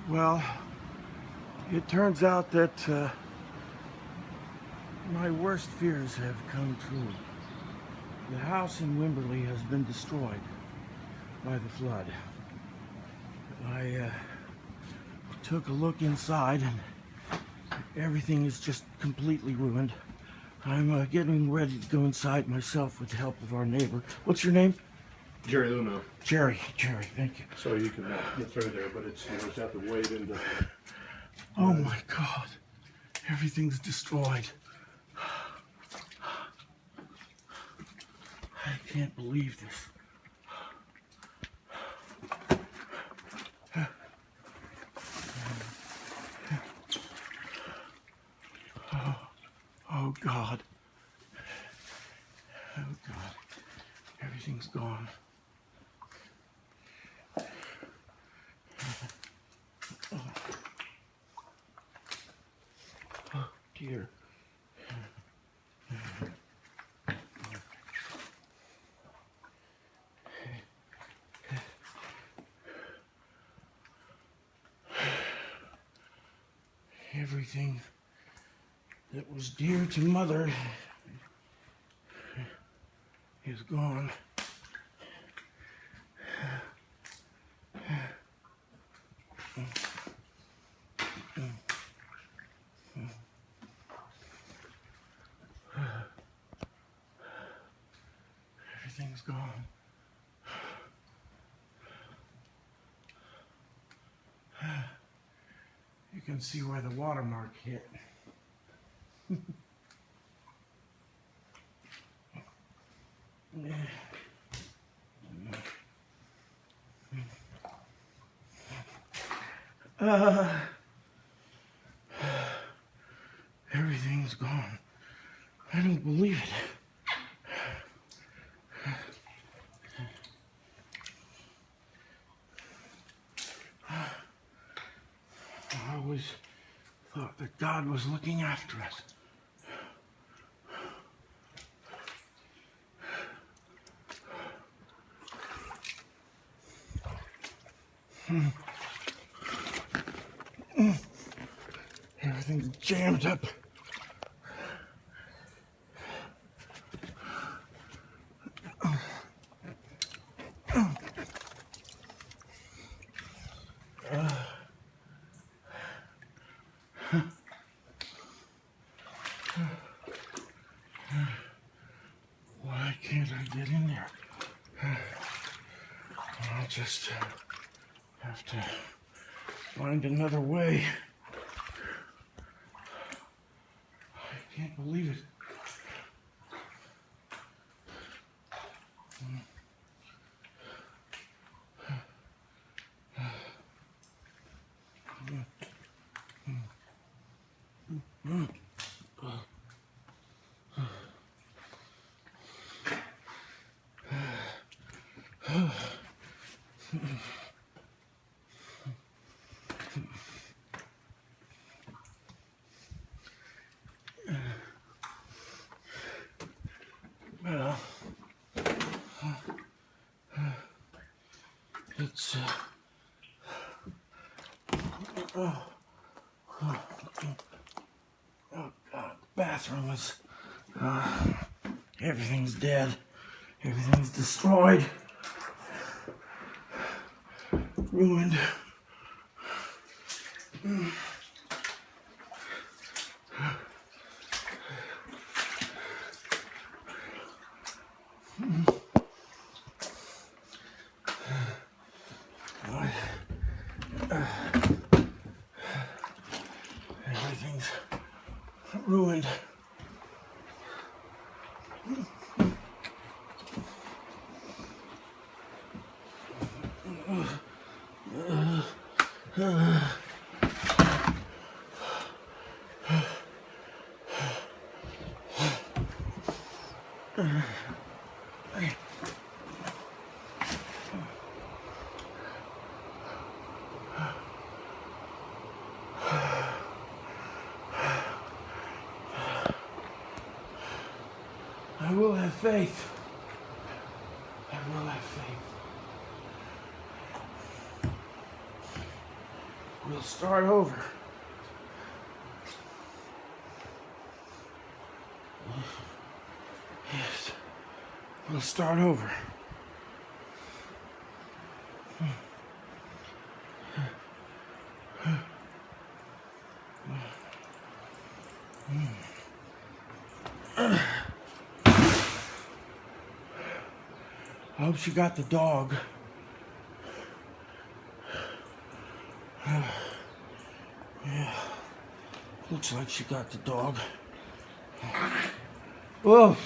Well, it turns out that my worst fears have come true. The house in Wimberley has been destroyed by the flood. I took a look inside and everything is just completely ruined. I'm getting ready to go inside myself with the help of our neighbor. What's your name? Jerry Luno. Jerry, thank you. So you can get through there, but it's you just have to wade into. Oh my God, everything's destroyed. I can't believe this. Oh God. Oh God. Everything's gone. Oh dear. Everything that was dear to Mother is gone. Everything's gone. You can see where the watermark hit. Everything's gone. I don't believe it. I always thought that God was looking after us. Everything's jammed up. Why can't I get in there? I'll just have to find another way. I can't believe it. Well, it's oh God, the bathroom is everything's dead, everything's destroyed, ruined. Everything's ruined. I will have faith. I will have faith. We'll start over. Yes. We'll start over. I hope she got the dog. Yeah. Looks like she got the dog. Oh.